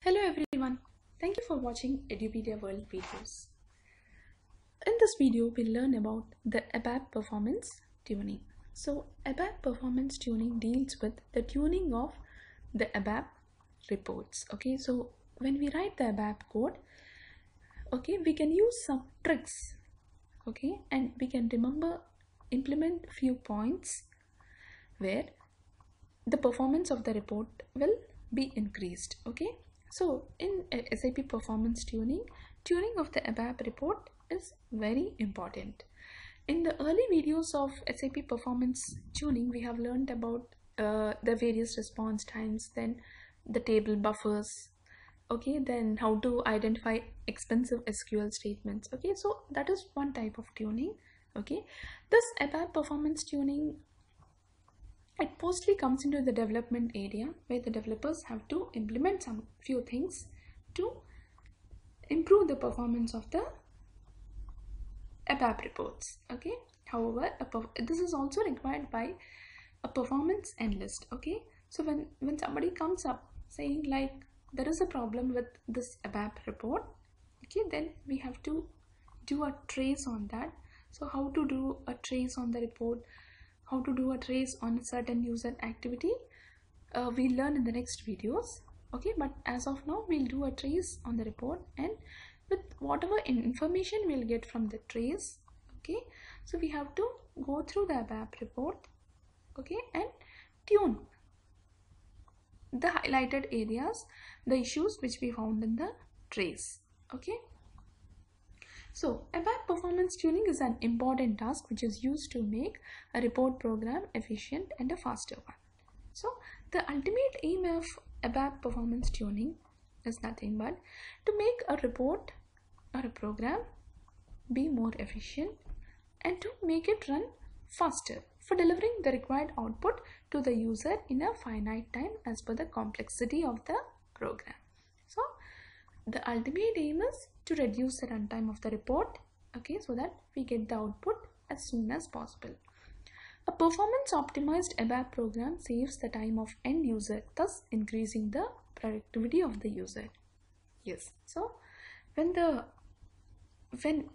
Hello everyone, thank you for watching Edupedia World videos. In this video, we'll learn about the ABAP performance tuning. So ABAP performance tuning deals with the tuning of the ABAP reports. Okay, so when we write the ABAP code, okay, we can use some tricks, okay, and we can implement few points where the performance of the report will be increased. Okay, so in SAP performance tuning of the ABAP report is very important. In the early videos of SAP performance tuning, we have learned about the various response times, then the table buffers, okay, then how to identify expensive SQL statements. Okay, so that is one type of tuning. Okay, this ABAP performance tuning, it mostly comes into the development area where the developers have to implement some few things to improve the performance of the ABAP reports. Okay, however, this is also required by a performance analyst. Okay, so when somebody comes up saying like there is a problem with this ABAP report, okay, then we have to do a trace on that. So how to do a trace on the report, how to do a trace on a certain user activity, we'll learn in the next videos. Okay, but as of now, we'll do a trace on the report, and with whatever information we'll get from the trace, okay, so we have to go through the ABAP report, okay, and tune the highlighted areas, the issues which we found in the trace. Okay, so ABAP performance tuning is an important task which is used to make a report program efficient and a faster one. So the ultimate aim of ABAP performance tuning is nothing but to make a report or a program be more efficient and to make it run faster for delivering the required output to the user in a finite time as per the complexity of the program. So the ultimate aim is to reduce the runtime of the report, okay, so that we get the output as soon as possible. A performance optimized ABAP program saves the time of end user, thus increasing the productivity of the user. Yes, so when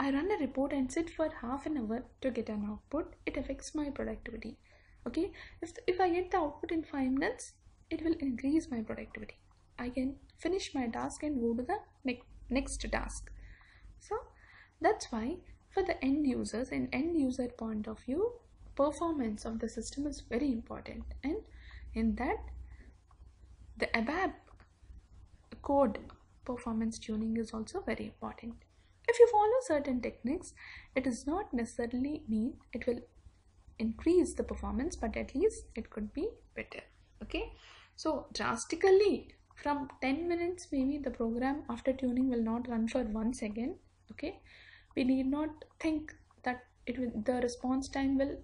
I run a report and sit for half an hour to get an output, it affects my productivity. Okay, if I get the output in 5 minutes, it will increase my productivity. I can finish my task and go to the next task. So that's why for the end users, in end user point of view, performance of the system is very important, and in that the ABAP code performance tuning is also very important. If you follow certain techniques, it does not necessarily mean it will increase the performance, but at least it could be better. Okay, so drastically from 10 minutes, maybe the program after tuning will not run for 1 second. Okay, we need not think that the response time will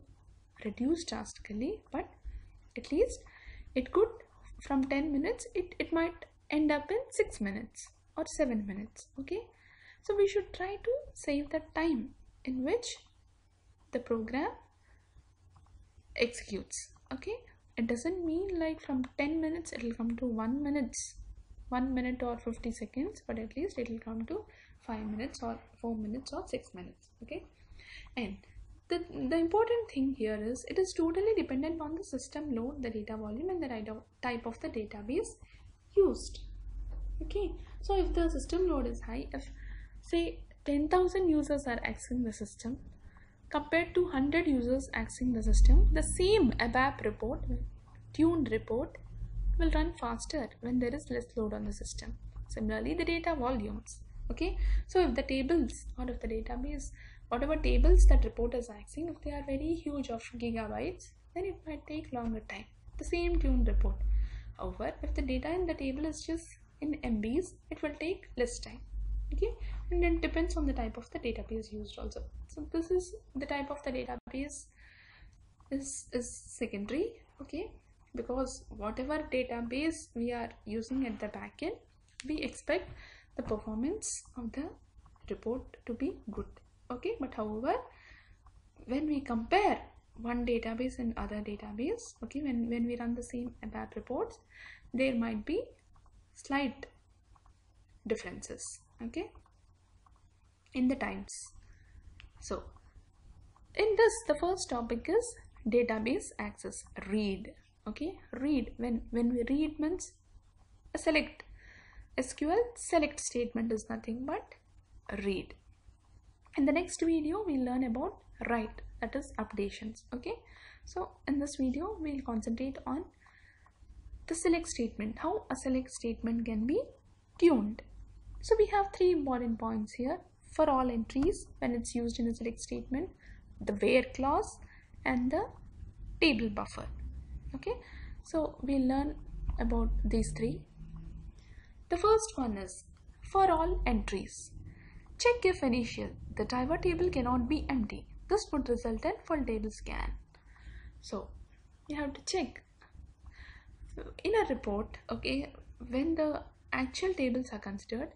reduce drastically, but at least it could, from 10 minutes, it might end up in 6 minutes or 7 minutes. Okay, so we should try to save the time in which the program executes. Okay, it doesn't mean like from 10 minutes it will come to 1 minute or 50 seconds, but at least it will come to 5 minutes or 4 minutes or 6 minutes. Okay, and the important thing here is it is totally dependent on the system load, the data volume, and the type of the database used. Okay, so if the system load is high, if say 10,000 users are accessing the system compared to 100 users accessing the system, the same ABAP report, tuned report, will run faster when there is less load on the system. Similarly, the data volumes. Okay, so if the tables or if the database, whatever tables that report is accessing, if they are very huge of gigabytes, then it might take longer time, the same tuned report. However, if the data in the table is just in MBs, it will take less time. Okay, and then depends on the type of the database used also. So this is the type of the database is secondary. Okay, because whatever database we are using at the backend, we expect the performance of the report to be good. Okay, but however, when we compare one database and other database, okay, when we run the same ABAP reports, there might be slight differences, okay, in the times. So in this, the first topic is database access. Read. Okay, read. When we read means a select. SQL select statement is nothing but read. In the next video, we'll learn about write, that is updations. Okay, so in this video, we'll concentrate on the select statement, how a select statement can be tuned. So we have three important points here. For all entries, when it's used in a select statement, the where clause and the table buffer. Okay, so we'll learn about these three. The first one is for all entries, check if initial the driver table cannot be empty. This would result in full table scan. So you have to check in a report, okay, when the actual tables are considered,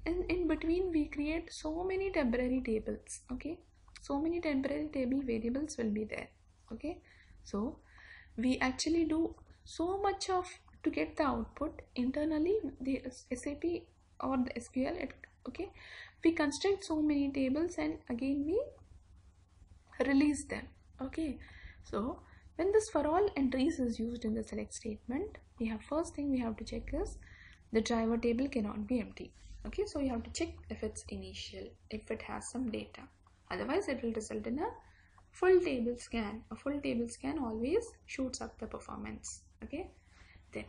in between we create so many temporary tables, okay, so many temporary table variables will be there, okay. So we actually do so much of to get the output internally, the SAP or the SQL, okay, we construct so many tables and again we release them, okay. So when this for all entries is used in the select statement, we have first thing we have to check is the driver table cannot be empty. Okay, so you have to check if it's initial, if it has some data. Otherwise, it will result in a full table scan. A full table scan always shoots up the performance. Okay, then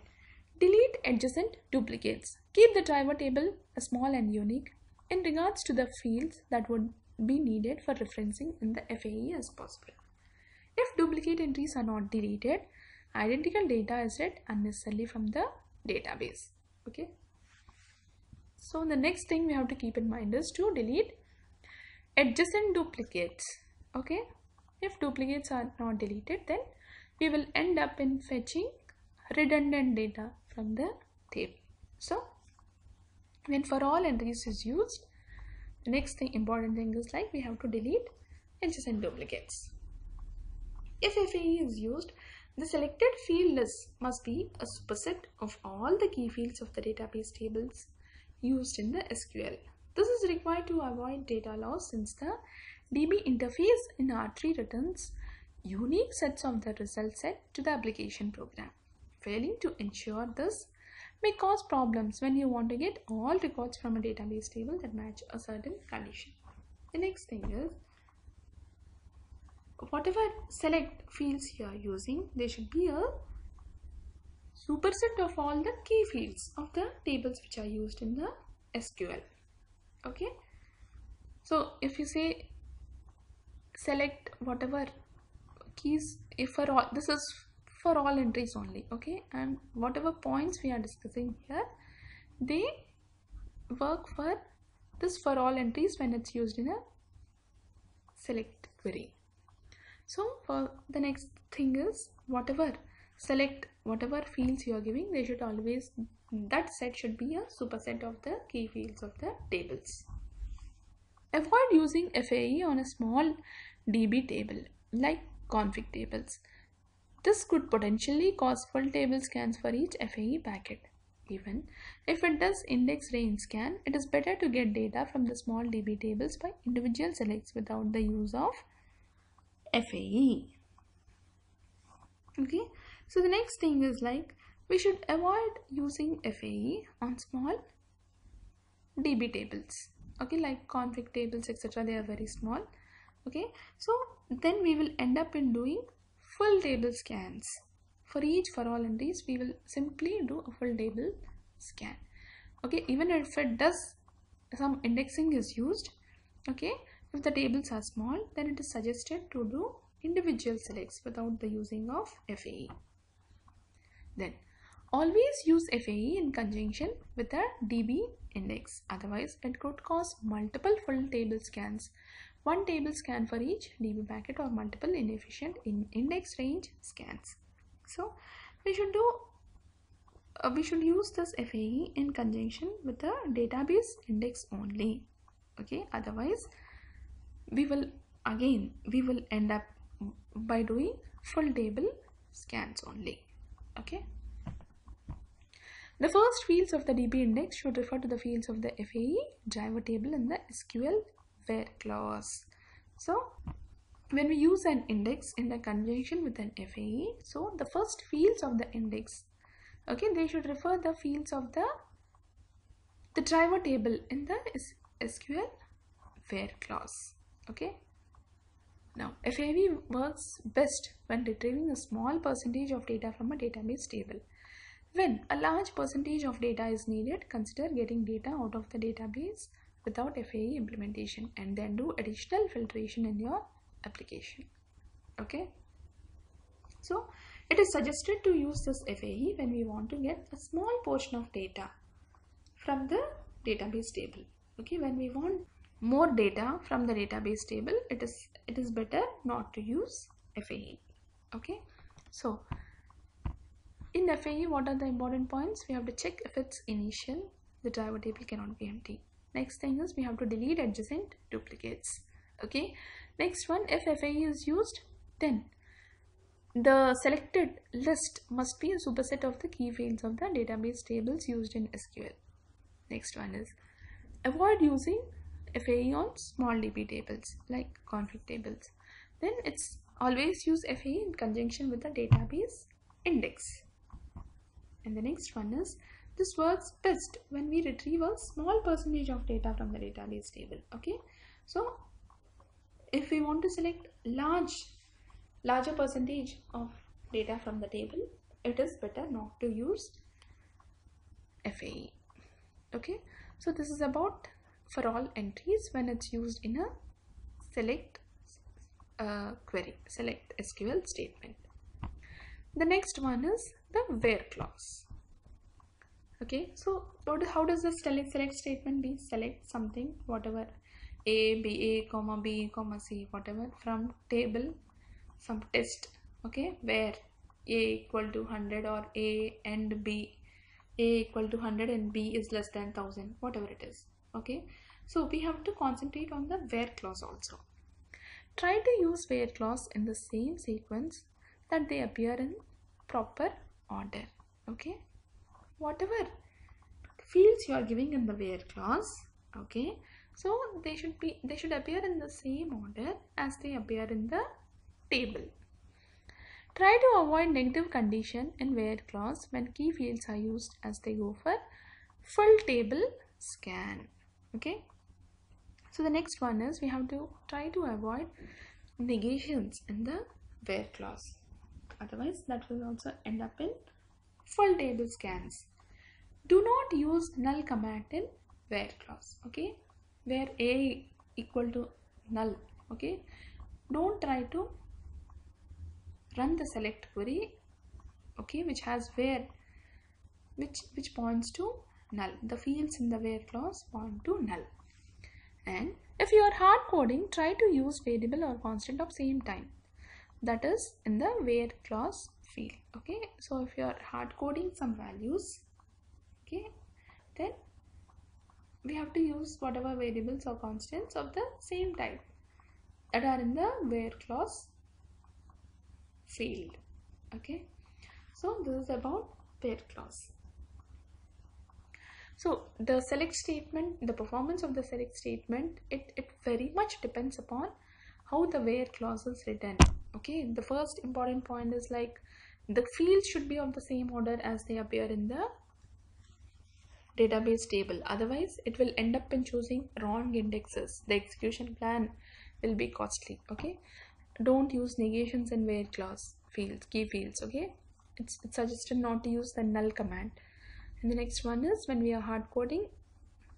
delete adjacent duplicates. Keep the driver table small and unique in regards to the fields that would be needed for referencing in the FAE as possible. If duplicate entries are not deleted, identical data is read unnecessarily from the database. Okay. So the next thing we have to keep in mind is to delete adjacent duplicates. Okay. If duplicates are not deleted, then we will end up in fetching redundant data from the table. So when for all entries is used, the next thing, important thing is like we have to delete adjacent duplicates. If FAE is used, the selected field list must be a superset of all the key fields of the database tables used in the SQL. This is required to avoid data loss since the DB interface in R3 returns unique sets of the result set to the application program. Failing to ensure this may cause problems when you want to get all records from a database table that match a certain condition. The next thing is, whatever select fields you are using, they should be a superset of all the key fields of the tables which are used in the SQL. Okay, so if you say select whatever keys, if for all, this is for all entries only, okay, and whatever points we are discussing here, they work for this for all entries when it's used in a select query. So for the next thing is, whatever select whatever fields you are giving, they should always, that set should be a superset of the key fields of the tables. Avoid using FAE on a small DB table like config tables. This could potentially cause full table scans for each FAE packet. Even if it does index range scan, it is better to get data from the small DB tables by individual selects without the use of FAE. Okay, so the next thing is like we should avoid using FAE on small DB tables. Okay, like config tables, etc. They are very small. Okay, so then we will end up in doing full table scans. For each for all entries, we will simply do a full table scan. Okay, even if it does some indexing is used, okay, if the tables are small, then it is suggested to do individual selects without the using of FAE. Then always use FAE in conjunction with a DB index. Otherwise, it could cause multiple full table scans, one table scan for each DB packet, or multiple inefficient index range scans. So we should use this FAE in conjunction with the database index only. Okay, otherwise we will end up by doing full table scans only. Okay, The first fields of the DB index should refer to the fields of the FAE driver table in the SQL where clause. So when we use an index in the conjunction with an FAE, so the first fields of the index, okay, they should refer the fields of the driver table in the SQL where clause. Okay. Now, FAE works best when retrieving a small percentage of data from a database table. When a large percentage of data is needed, consider getting data out of the database without FAE implementation and then do additional filtration in your application. Okay. So, it is suggested to use this FAE when we want to get a small portion of data from the database table. Okay, when we want more data from the database table, it is better not to use FAE. Okay, so in FAE, what are the important points? We have to check if it's initial, the driver table cannot be empty. Next thing is we have to delete adjacent duplicates. Okay, next one, if FAE is used, then the selected list must be a superset of the key fields of the database tables used in SQL. Next one is avoid using FAE on small DB tables like config tables. Then it's always use FAE in conjunction with the database index. And the next one is this works best when we retrieve a small percentage of data from the database table. Okay, so if we want to select larger percentage of data from the table, it is better not to use FAE. Okay, so this is about for all entries when it's used in a select query, select SQL statement. The next one is the where clause. Okay, so how does the select statement be? Select something, whatever, A, comma B, comma C, whatever from table, some test. Okay, where A equal to 100 or A and B, A equal to 100 and B is less than 1000, whatever it is. Okay, so we have to concentrate on the where clause also. Try to use where clause in the same sequence that they appear in proper order. Okay, whatever fields you are giving in the where clause, okay, so they should appear in the same order as they appear in the table. Try to avoid negative condition in where clause when key fields are used as they go for full table scan. Okay, so the next one is we have to try to avoid negations in the where clause, otherwise that will also end up in full table scans. Do not use null command in where clause. Okay, where A equal to null. Okay, don't try to run the select query, okay, which has where, which points to null. The fields in the where clause point to null. And if you are hard coding, try to use variable or constant of same type, that is in the where clause field. Okay, so if you are hard coding some values, okay, then we have to use whatever variables or constants of the same type that are in the where clause field. Okay, so this is about where clause. So the select statement, the performance of the select statement, it very much depends upon how the where clause is written. Okay, the first important point is like the fields should be of the same order as they appear in the database table, otherwise it will end up in choosing wrong indexes. The execution plan will be costly. Okay, don't use negations in where clause fields, key fields. Okay, it's suggested not to use the null command. And the next one is when we are hard coding,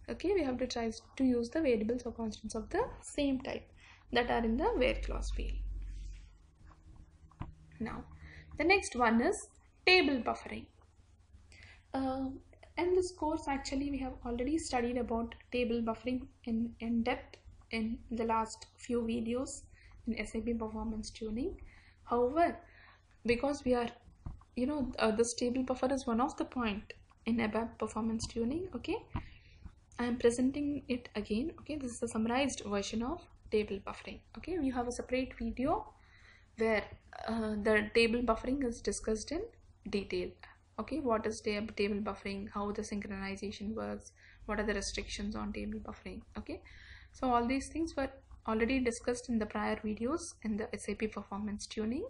okay, we have to try to use the variables or constants of the same type that are in the where clause field. Now the next one is table buffering. In this course actually we have already studied about table buffering in depth in the last few videos in SAP Performance Tuning. However, because we are, this table buffer is one of the point in ABAP Performance Tuning. Okay, I am presenting it again. Okay, this is the summarized version of table buffering. Okay, you have a separate video where the table buffering is discussed in detail. Okay, what is table buffering, how the synchronization works, what are the restrictions on table buffering. Okay, so all these things were already discussed in the prior videos in the SAP Performance Tuning.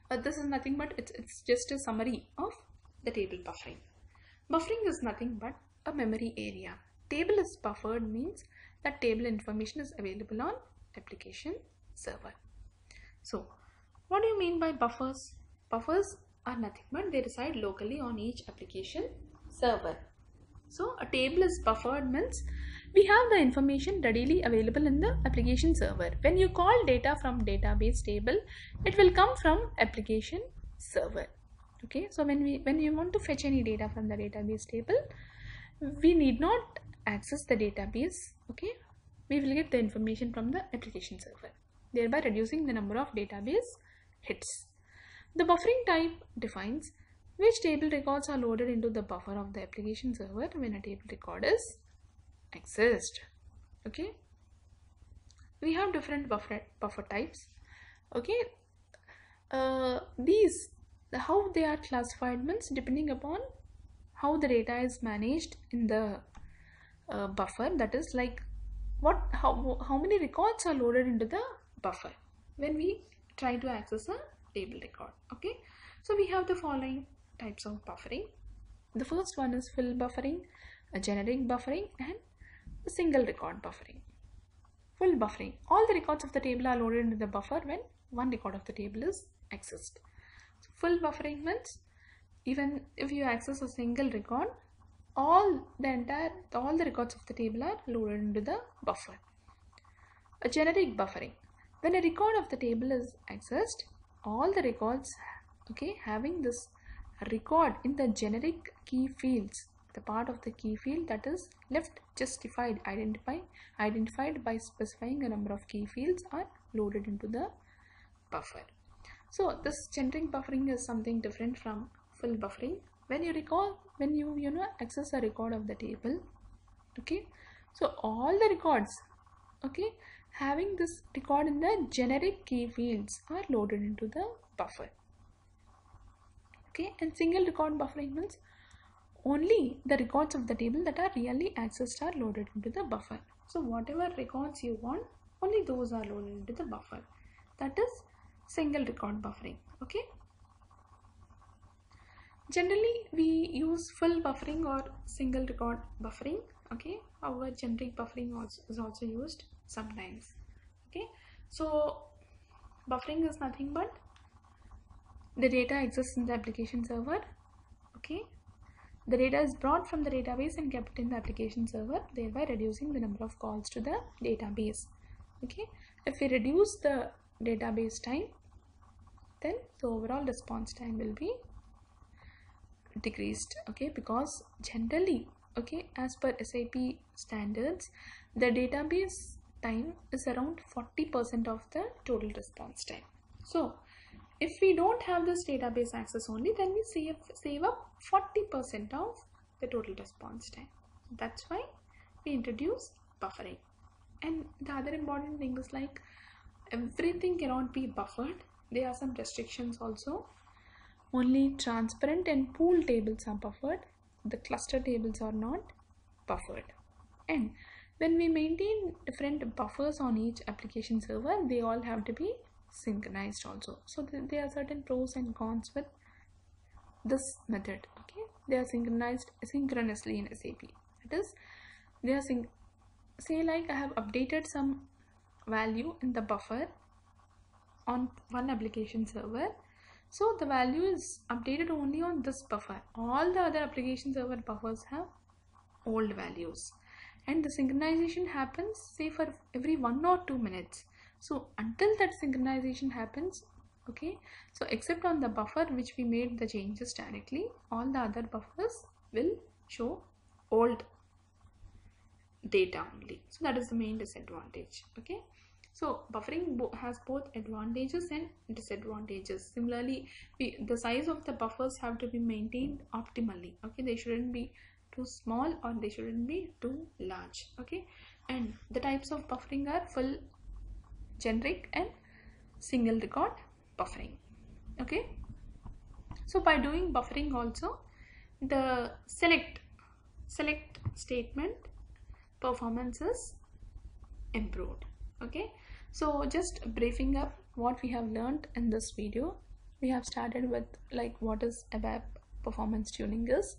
But this is nothing but it's just a summary of the table buffering. Buffering is nothing but a memory area. Table is buffered means that table information is available on application server. So what do you mean by buffers? Buffers are nothing but they reside locally on each application server. So a table is buffered means we have the information readily available in the application server. When you call data from database table, it will come from application server. Okay, so when you want to fetch any data from the database table, we need not access the database. Okay, we will get the information from the application server, thereby reducing the number of database hits. The buffering type defines which table records are loaded into the buffer of the application server when a table record is accessed. Okay, we have different buffer types. Okay, these how they are classified means depending upon how the data is managed in the buffer, that is like how many records are loaded into the buffer when we try to access a table record. Okay, so we have the following types of buffering. The first one is full buffering, a generic buffering, and a single record buffering. Full buffering, all the records of the table are loaded into the buffer when one record of the table is accessed. So full buffering means even if you access a single record, all the records of the table are loaded into the buffer. A generic buffering, when a record of the table is accessed, all the records, okay, having this record in the generic key fields, the part of the key field that is left justified, identified by specifying a number of key fields, are loaded into the buffer. So this generic buffering is something different from full buffering. When you access a record of the table, okay, so all the records, okay, having this record in the generic key fields are loaded into the buffer. Okay, and single record buffering means only the records of the table that are really accessed are loaded into the buffer. So whatever records you want, only those are loaded into the buffer. That is single record buffering. Okay, generally we use full buffering or single record buffering. Okay, however generic buffering is also used sometimes. Okay, so buffering is nothing but the data exists in the application server. Okay, the data is brought from the database and kept in the application server, thereby reducing the number of calls to the database. Okay, if we reduce the database time, then the overall response time will be decreased. Okay, because generally, okay, as per SAP standards, the database time is around 40% of the total response time. So if we don't have this database access only, then we save up 40% of the total response time. That's why we introduce buffering. And the other important thing is like everything cannot be buffered. There are some restrictions also. Only transparent and pool tables are buffered. The cluster tables are not buffered. And when we maintain different buffers on each application server, they all have to be synchronized also. So there are certain pros and cons with this method. Okay, they are synchronized synchronously in SAP. That is, they are say like I have updated some value in the buffer on one application server, so the value is updated only on this buffer. All the other application server buffers have old values, and the synchronization happens say for every 1 or 2 minutes. So until that synchronization happens, okay, so except on the buffer which we made the changes directly, all the other buffers will show old data only. So that is the main disadvantage. Okay, so buffering has both advantages and disadvantages. Similarly, the size of the buffers have to be maintained optimally. Okay, they shouldn't be too small or they shouldn't be too large. Okay, and the types of buffering are full, generic, and single record buffering. Okay, So by doing buffering also, the select statement performance is improved. Okay, so just briefing up what we have learned in this video. We have started with like what is ABAP performance tuning is.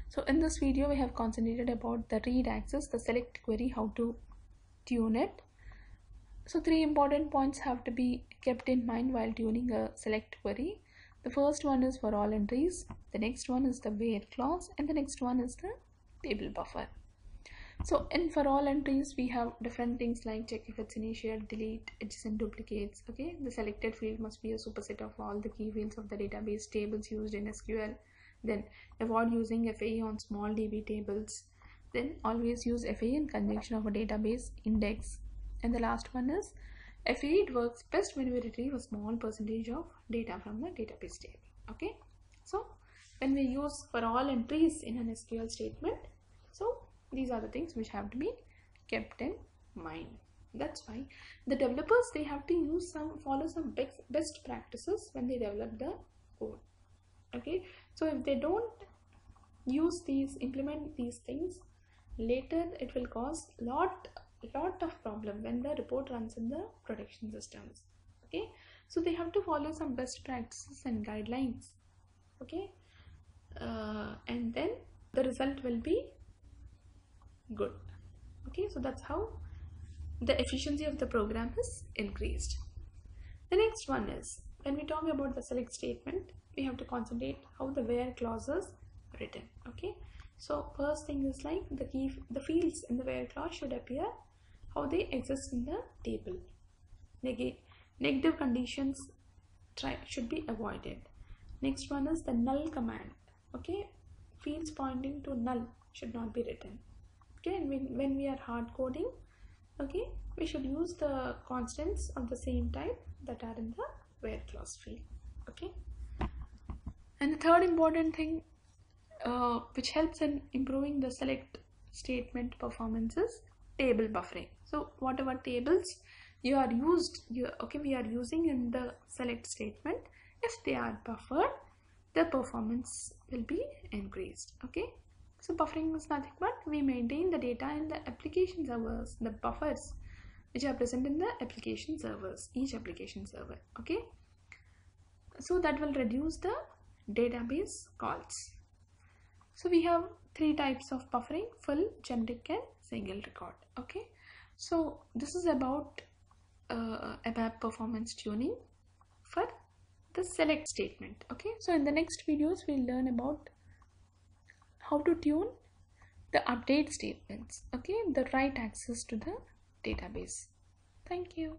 So in this video we have concentrated about the read access, the select query, how to tune it. So three important points have to be kept in mind while tuning a select query. The first one is for all entries, the next one is the where clause, and the next one is the table buffer. So in for all entries we have different things like check if it's initial, delete adjacent duplicates. Okay, the selected field must be a superset of all the key fields of the database tables used in SQL. Then avoid using FAE on small DB tables. Then always use FAE in conjunction of a database index. And the last one is FAE, it works best when we retrieve a small percentage of data from the database table. Okay, so when we use for all entries in an SQL statement, so these are the things which have to be kept in mind. That's why the developers, they have to follow some best practices when they develop the code. Okay, so if they don't implement these things, later it will cause lot of problem when the report runs in the production systems. Okay, so they have to follow some best practices and guidelines. Okay, and then the result will be good. Okay, so that's how the efficiency of the program is increased. The next one is when we talk about the select statement, we have to concentrate how the where clause is written. Okay, so first thing is like the fields in the where clause should appear how they exist in the table. Negative conditions should be avoided. Next one is the null command. Okay, fields pointing to null should not be written. Okay, and when we are hard coding, okay, we should use the constants of the same type that are in the where clause field. Okay, and the third important thing which helps in improving the select statement performance is table buffering. So whatever tables we are using in the select statement, if they are buffered, the performance will be increased. Okay, so buffering is nothing but we maintain the data in the application servers, the buffers which are present in the application servers, each application server. Okay, so that will reduce the database calls. So we have three types of buffering: full, generic, and single record. Okay, so this is about ABAP performance tuning for the select statement. Okay, so in the next videos we'll learn about how to tune the update statements. Okay, the write access to the database. Thank you.